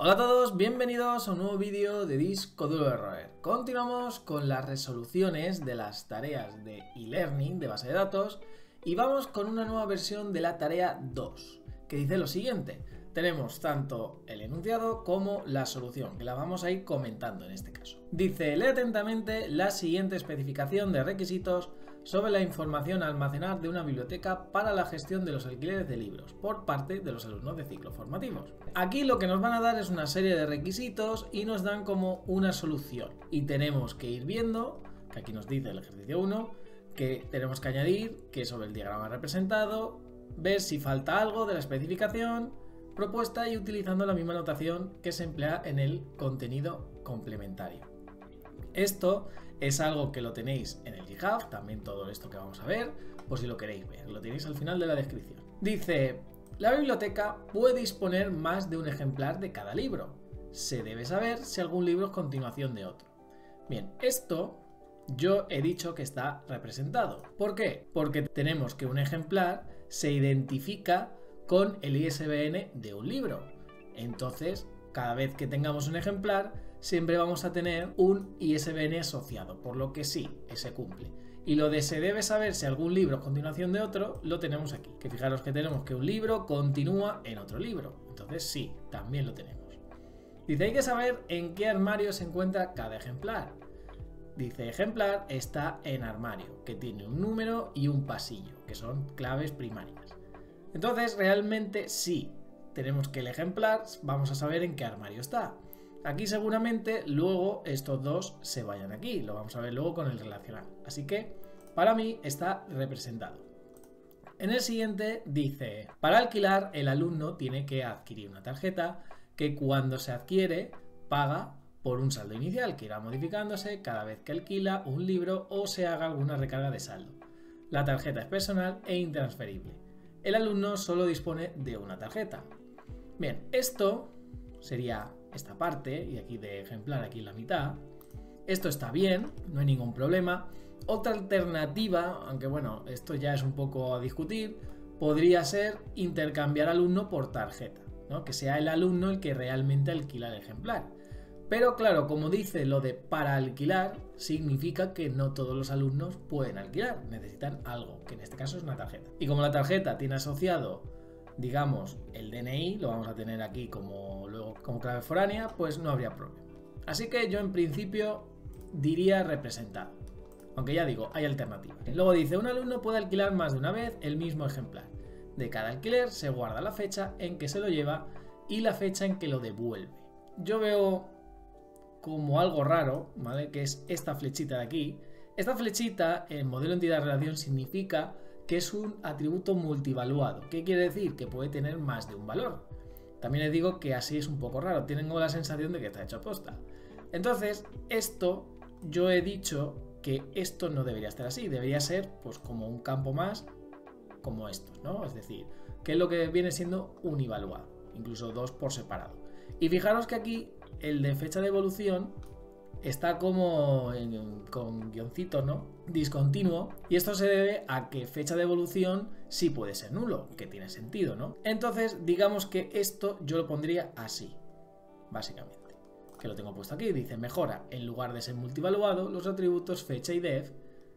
Hola a todos, bienvenidos a un nuevo vídeo de Disco Duro de Roer. Continuamos con las resoluciones de las tareas de e-learning de base de datos y vamos con una nueva versión de la tarea 2, que dice lo siguiente. Tenemos tanto el enunciado como la solución, que la vamos a ir comentando en este caso. Dice, lee atentamente la siguiente especificación de requisitos sobre la información a almacenar de una biblioteca para la gestión de los alquileres de libros por parte de los alumnos de ciclos formativos. Aquí lo que nos van a dar es una serie de requisitos y nos dan como una solución. Y tenemos que ir viendo, que aquí nos dice el ejercicio 1, que tenemos que añadir que sobre el diagrama representado, ver si falta algo de la especificación propuesta y utilizando la misma notación que se emplea en el contenido complementario. Esto es algo que lo tenéis en el GitHub, también todo esto que vamos a ver, por si lo queréis ver, lo tenéis al final de la descripción. Dice, la biblioteca puede disponer más de un ejemplar de cada libro. Se debe saber si algún libro es continuación de otro. Bien, esto yo he dicho que está representado. ¿Por qué? Porque tenemos que un ejemplar se identifica con el ISBN de un libro. Entonces, cada vez que tengamos un ejemplar, siempre vamos a tener un ISBN asociado, por lo que sí, ese cumple. Y lo de se debe saber si algún libro es continuación de otro, lo tenemos aquí. Que fijaros que tenemos que un libro continúa en otro libro. Entonces sí, también lo tenemos. Dice, hay que saber en qué armario se encuentra cada ejemplar. Dice, ejemplar está en armario, que tiene un número y un pasillo, que son claves primarias. Entonces, realmente sí, tenemos que el ejemplar, vamos a saber en qué armario está. Aquí seguramente luego estos dos se vayan aquí, lo vamos a ver luego con el relacional. Así que, para mí está representado. En el siguiente dice, para alquilar el alumno tiene que adquirir una tarjeta que cuando se adquiere paga por un saldo inicial que irá modificándose cada vez que alquila un libro o se haga alguna recarga de saldo. La tarjeta es personal e intransferible. El alumno solo dispone de una tarjeta. Bien, esto sería esta parte, y aquí de ejemplar, aquí en la mitad. Esto está bien, no hay ningún problema. Otra alternativa, aunque bueno, esto ya es un poco a discutir, podría ser intercambiar alumno por tarjeta, ¿no? Que sea el alumno el que realmente alquila el ejemplar. Pero claro, como dice lo de para alquilar, significa que no todos los alumnos pueden alquilar, necesitan algo, que en este caso es una tarjeta. Y como la tarjeta tiene asociado, digamos, el DNI, lo vamos a tener aquí como clave foránea, pues no habría problema. Así que yo en principio diría representado, aunque ya digo, hay alternativas. Luego dice, un alumno puede alquilar más de una vez el mismo ejemplar. De cada alquiler se guarda la fecha en que se lo lleva y la fecha en que lo devuelve. Yo veo como algo raro, ¿vale? Que es esta flechita de aquí. Esta flechita en modelo entidad-relación significa que es un atributo multivaluado. ¿Qué quiere decir? Que puede tener más de un valor. También les digo que así es un poco raro, tengo la sensación de que está hecho a posta. Entonces, esto, yo he dicho que esto no debería estar así, debería ser pues como un campo más como estos, ¿no? Es decir, que es lo que viene siendo univaluado, incluso dos por separado. Y fijaros que aquí el de fecha de evolución está como con guioncito, ¿no? Discontinuo, y esto se debe a que fecha de evolución sí puede ser nulo, que tiene sentido, ¿no? Entonces, digamos que esto yo lo pondría así, básicamente. Que lo tengo puesto aquí, dice mejora, en lugar de ser multivaluado, los atributos fecha y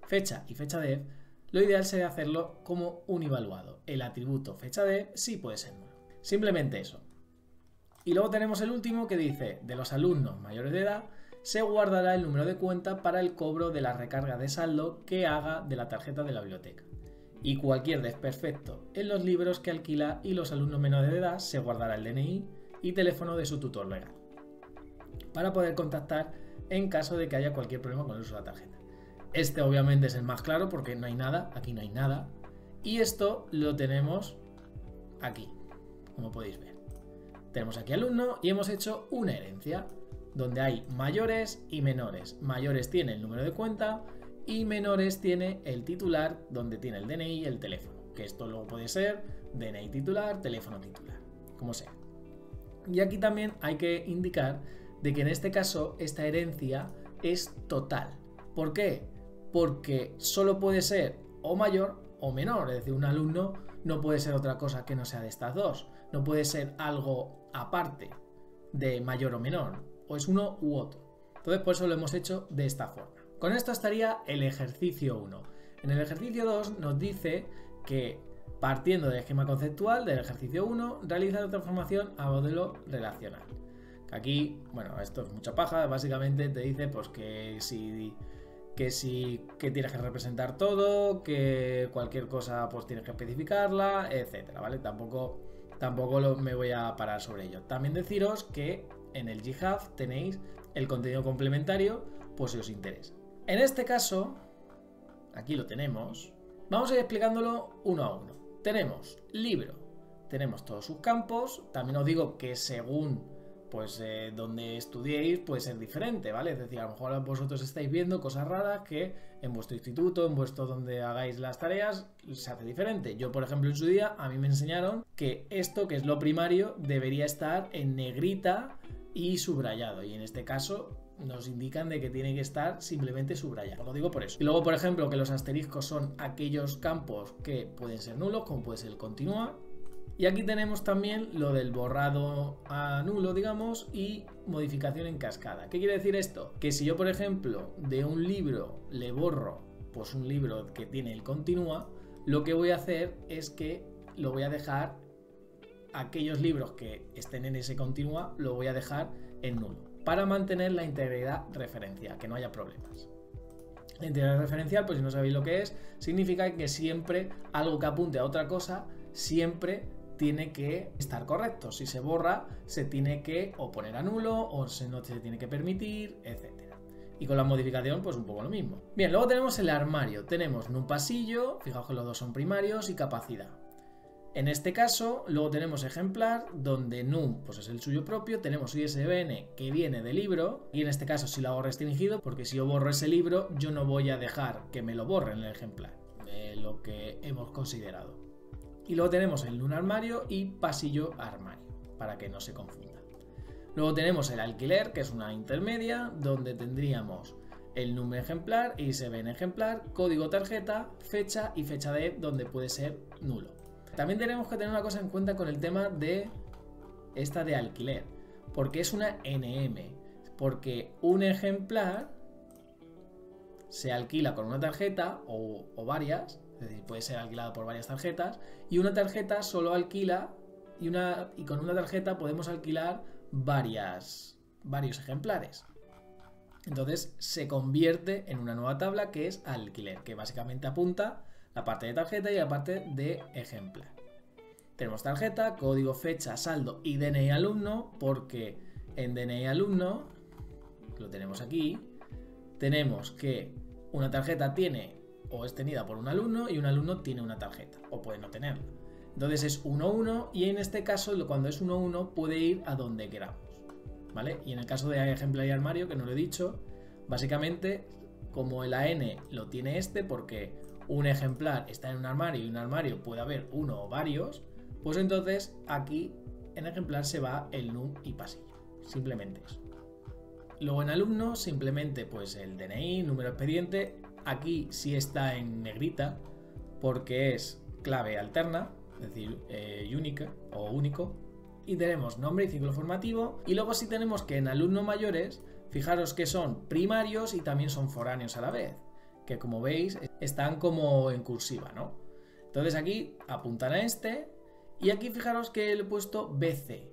fecha dev, lo ideal sería hacerlo como univaluado. El atributo fecha dev sí puede ser nulo. Simplemente eso. Y luego tenemos el último que dice, de los alumnos mayores de edad, se guardará el número de cuenta para el cobro de la recarga de saldo que haga de la tarjeta de la biblioteca. Y cualquier desperfecto en los libros que alquila y los alumnos menores de edad se guardará el DNI y teléfono de su tutor legal, para poder contactar en caso de que haya cualquier problema con el uso de la tarjeta. Este obviamente es el más claro porque no hay nada, aquí no hay nada. Y esto lo tenemos aquí, como podéis ver. Tenemos aquí alumno y hemos hecho una herencia donde hay mayores y menores. Mayores tiene el número de cuenta y menores tiene el titular donde tiene el DNI y el teléfono. Que esto luego puede ser DNI titular, teléfono titular, como sea. Y aquí también hay que indicar de que en este caso esta herencia es total. ¿Por qué? Porque solo puede ser o mayor o menor, es decir, un alumno no puede ser otra cosa que no sea de estas dos, no puede ser algo aparte, de mayor o menor, o es uno u otro. Entonces por eso lo hemos hecho de esta forma. Con esto estaría el ejercicio 1. En el ejercicio 2 nos dice que partiendo del esquema conceptual del ejercicio 1, realiza la transformación a modelo relacional. Aquí, bueno, esto es mucha paja, básicamente te dice pues que tienes que representar todo, que cualquier cosa pues tienes que especificarla, etcétera, ¿vale? Tampoco me voy a parar sobre ello. También deciros que en el GitHub tenéis el contenido complementario, pues si os interesa. En este caso, aquí lo tenemos. Vamos a ir explicándolo uno a uno. Tenemos libro, tenemos todos sus campos. También os digo que según pues donde estudiéis puede ser diferente, ¿vale? Es decir, a lo mejor vosotros estáis viendo cosas raras que en vuestro instituto, en vuestro donde hagáis las tareas, se hace diferente. Yo, por ejemplo, en su día, a mí me enseñaron que esto, que es lo primario, debería estar en negrita y subrayado. Y en este caso nos indican de que tiene que estar simplemente subrayado. Lo digo por eso. Y luego, por ejemplo, que los asteriscos son aquellos campos que pueden ser nulos, como puede ser el continúa. Y aquí tenemos también lo del borrado a nulo, digamos, y modificación en cascada. ¿Qué quiere decir esto? Que si yo, por ejemplo, de un libro le borro, pues un libro que tiene el continúa, lo que voy a hacer es que lo voy a dejar, aquellos libros que estén en ese continúa, lo voy a dejar en nulo, para mantener la integridad referencial, que no haya problemas. La integridad referencial, pues si no sabéis lo que es, significa que siempre algo que apunte a otra cosa, siempre tiene que estar correcto. Si se borra, se tiene que o poner a nulo, o no se tiene que permitir, etc. Y con la modificación, pues un poco lo mismo. Bien, luego tenemos el armario. Tenemos num pasillo, fijaos que los dos son primarios, y capacidad. En este caso, luego tenemos ejemplar, donde num pues es el suyo propio, tenemos ISBN que viene del libro, y en este caso sí lo hago restringido, porque si yo borro ese libro, yo no voy a dejar que me lo borre en el ejemplar, lo que hemos considerado. Y luego tenemos el num armario y pasillo armario, para que no se confunda. Luego tenemos el alquiler, que es una intermedia, donde tendríamos el num ejemplar, ISBN ejemplar, código tarjeta, fecha y fecha de donde puede ser nulo. También tenemos que tener una cosa en cuenta con el tema de esta de alquiler, porque es una NM, porque un ejemplar se alquila con una tarjeta o varias, es decir, puede ser alquilado por varias tarjetas, y una tarjeta solo alquila, y con una tarjeta podemos alquilar varios ejemplares. Entonces se convierte en una nueva tabla que es alquiler, que básicamente apunta la parte de tarjeta y la parte de ejemplar. Tenemos tarjeta, código, fecha, saldo y DNI alumno, porque en DNI alumno, lo tenemos aquí, tenemos que una tarjeta tiene o es tenida por un alumno y un alumno tiene una tarjeta, o puede no tenerla. Entonces es 1-1 y en este caso, cuando es 1-1, puede ir a donde queramos, ¿vale? Y en el caso de ejemplar y armario, que no lo he dicho, básicamente, como el AN lo tiene porque un ejemplar está en un armario y un armario puede haber uno o varios, pues entonces aquí en ejemplar se va el num y pasillo, simplemente eso. Luego en alumno simplemente pues el DNI, número expediente, aquí sí está en negrita porque es clave alterna, es decir, única o único, y tenemos nombre y ciclo formativo, y luego sí tenemos que en alumnos mayores, fijaros que son primarios y también son foráneos a la vez, que como veis están como en cursiva, ¿no? Entonces aquí apuntan a este, y aquí fijaros que le he puesto BC,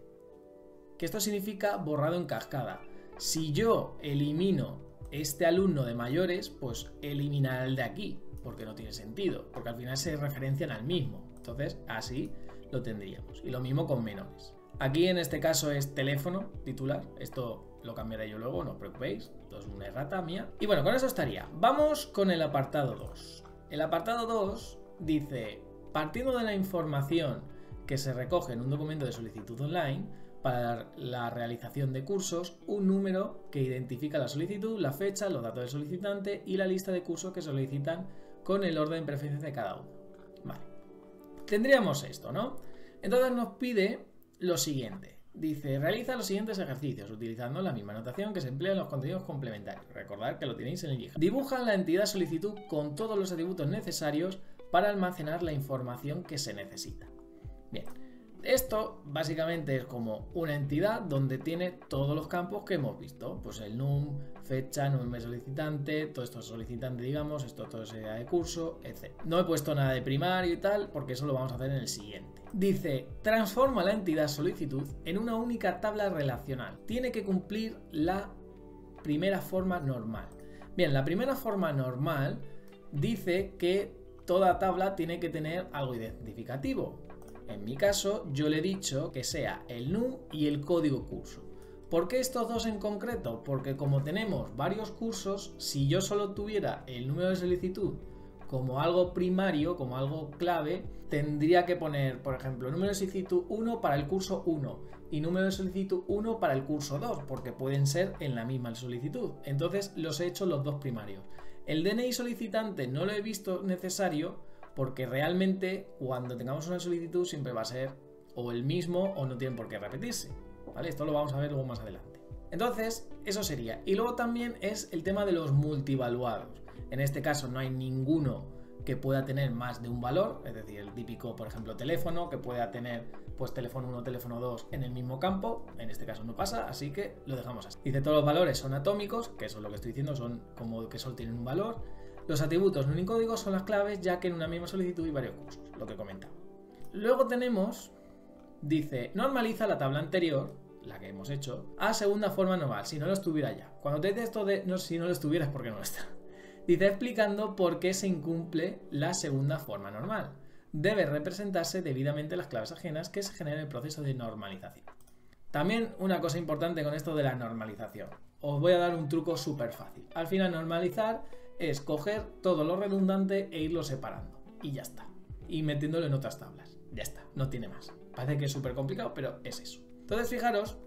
que esto significa borrado en cascada. Si yo elimino este alumno de mayores, pues eliminar el de aquí, porque no tiene sentido, porque al final se referencian al mismo. Entonces así lo tendríamos. Y lo mismo con menores. Aquí en este caso es teléfono titular, esto lo cambiaré yo luego, no os preocupéis, esto es una errata mía. Y bueno, con eso estaría. Vamos con el apartado 2. El apartado 2 dice, partiendo de la información que se recoge en un documento de solicitud online para la realización de cursos, un número que identifica la solicitud, la fecha, los datos del solicitante y la lista de cursos que solicitan con el orden de preferencia de cada uno. Vale. Tendríamos esto, ¿no? Entonces nos pide lo siguiente. Dice, realiza los siguientes ejercicios utilizando la misma notación que se emplea en los contenidos complementarios. Recordad que lo tenéis en el GitHub. Dibuja la entidad solicitud con todos los atributos necesarios para almacenar la información que se necesita. Bien, Esto básicamente es como una entidad donde tiene todos los campos que hemos visto, pues el num, fecha, nombre solicitante, todo esto es solicitante, digamos, esto todo sería de curso, etc. No he puesto nada de primario y tal, porque eso lo vamos a hacer en el siguiente. Dice, transforma la entidad solicitud en una única tabla relacional. Tiene que cumplir la primera forma normal. Bien, la primera forma normal dice que toda tabla tiene que tener algo identificativo. En mi caso, yo le he dicho que sea el num y el código curso. ¿Por qué estos dos en concreto? Porque como tenemos varios cursos, si yo solo tuviera el número de solicitud como algo primario, como algo clave, tendría que poner, por ejemplo, número de solicitud 1 para el curso 1 y número de solicitud 1 para el curso 2, porque pueden ser en la misma solicitud. Entonces los he hecho los dos primarios. El DNI solicitante no lo he visto necesario porque realmente cuando tengamos una solicitud siempre va a ser o el mismo o no tienen por qué repetirse, ¿vale? Esto lo vamos a ver luego más adelante. Entonces, eso sería. Y luego también es el tema de los multivaluados. En este caso no hay ninguno que pueda tener más de un valor, es decir, el típico, por ejemplo, teléfono, que pueda tener pues teléfono 1, teléfono 2 en el mismo campo. En este caso no pasa, así que lo dejamos así. Dice, todos los valores son atómicos, que eso es lo que estoy diciendo, son como que solo tienen un valor. Los atributos no unicódigos son las claves, ya que en una misma solicitud hay varios cursos, lo que comentaba. Luego tenemos, dice, normaliza la tabla anterior, la que hemos hecho, a segunda forma normal, si no lo estuviera ya. Cuando te dice esto de no, si no lo estuviera es porque no está. Dice, explicando por qué se incumple la segunda forma normal. Debe representarse debidamente las claves ajenas que se generan en el proceso de normalización. También una cosa importante con esto de la normalización. Os voy a dar un truco súper fácil. Al final, normalizar es coger todo lo redundante e irlo separando. Y ya está. Y metiéndolo en otras tablas. Ya está. No tiene más. Parece que es súper complicado, pero es eso. Entonces, fijaros,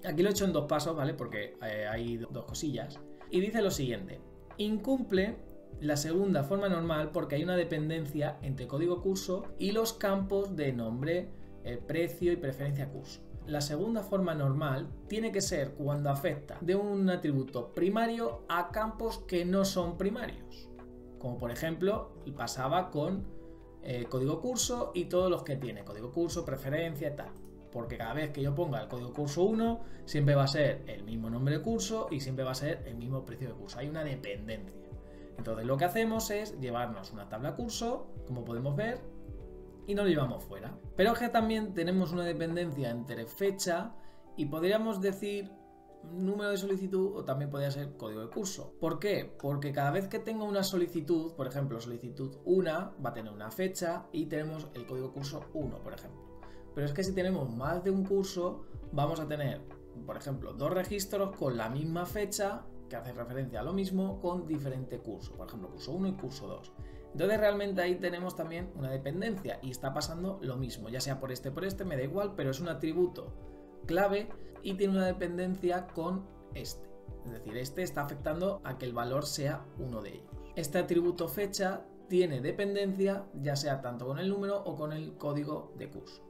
aquí lo he hecho en dos pasos, ¿vale? Porque hay dos cosillas. Y dice lo siguiente. Incumple la segunda forma normal porque hay una dependencia entre código curso y los campos de nombre, precio y preferencia curso. La segunda forma normal tiene que ser cuando afecta de un atributo primario a campos que no son primarios. Como por ejemplo pasaba con código curso y todos los que tiene código curso, preferencia y tal. Porque cada vez que yo ponga el código curso 1 siempre va a ser el mismo nombre de curso y siempre va a ser el mismo precio de curso. Hay una dependencia. Entonces lo que hacemos es llevarnos una tabla curso, como podemos ver, y no lo llevamos fuera. Pero es que también tenemos una dependencia entre fecha y podríamos decir número de solicitud o también podría ser código de curso. ¿Por qué? Porque cada vez que tengo una solicitud, por ejemplo, solicitud 1 va a tener una fecha y tenemos el código curso 1, por ejemplo. Pero es que si tenemos más de un curso, vamos a tener, por ejemplo, dos registros con la misma fecha que hace referencia a lo mismo con diferente curso, por ejemplo, curso 1 y curso 2. Entonces realmente ahí tenemos también una dependencia y está pasando lo mismo, ya sea por este, me da igual, pero es un atributo clave y tiene una dependencia con este. Es decir, este está afectando a que el valor sea uno de ellos. Este atributo fecha tiene dependencia ya sea tanto con el número o con el código de curso.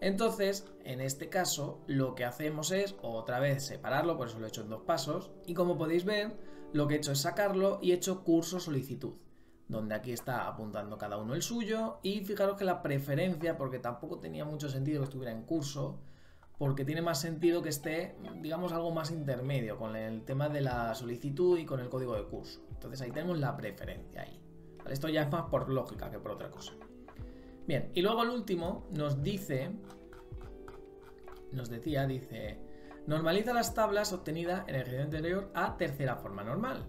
Entonces, en este caso, lo que hacemos es otra vez separarlo, por eso lo he hecho en dos pasos, y como podéis ver, lo que he hecho es sacarlo y he hecho curso solicitud, donde aquí está apuntando cada uno el suyo, y fijaros que la preferencia, porque tampoco tenía mucho sentido que estuviera en curso, porque tiene más sentido que esté, digamos, algo más intermedio con el tema de la solicitud y con el código de curso. Entonces ahí tenemos la preferencia ahí. ¿Vale? Esto ya es más por lógica que por otra cosa. Bien, y luego el último nos decía, normaliza las tablas obtenidas en el ejercicio anterior a tercera forma normal.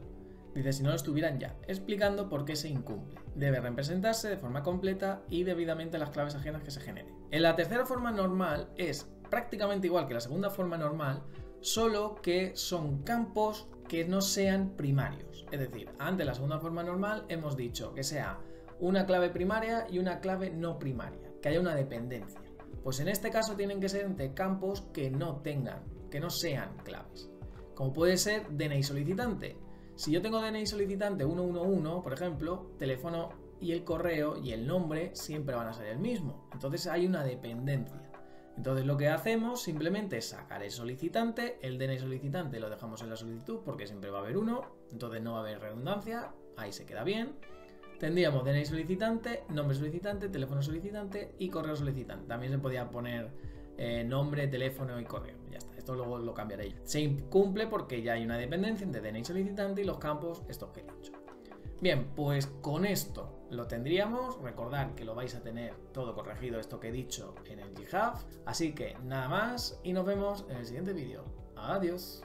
Dice, si no lo estuvieran ya, explicando por qué se incumple. Debe representarse de forma completa y debidamente las claves ajenas que se generen. En la tercera forma normal es prácticamente igual que la segunda forma normal, solo que son campos que no sean primarios. Es decir, antes de la segunda forma normal hemos dicho que sea una clave primaria y una clave no primaria, que haya una dependencia. Pues en este caso tienen que ser entre campos que no sean claves. Como puede ser DNI solicitante. Si yo tengo DNI solicitante 111, por ejemplo, teléfono y el correo y el nombre siempre van a ser el mismo. Entonces hay una dependencia. Entonces lo que hacemos simplemente es sacar el solicitante, el DNI solicitante lo dejamos en la solicitud porque siempre va a haber uno, entonces no va a haber redundancia, ahí se queda bien. tendríamos DNI solicitante, nombre solicitante, teléfono solicitante y correo solicitante. También se podía poner nombre, teléfono y correo. Ya está, esto luego lo cambiaré yo. Se incumple porque ya hay una dependencia entre DNI solicitante y los campos estos que he dicho. Bien, pues con esto lo tendríamos. Recordad que lo vais a tener todo corregido, esto que he dicho, en el GitHub. Así que nada más y nos vemos en el siguiente vídeo. Adiós.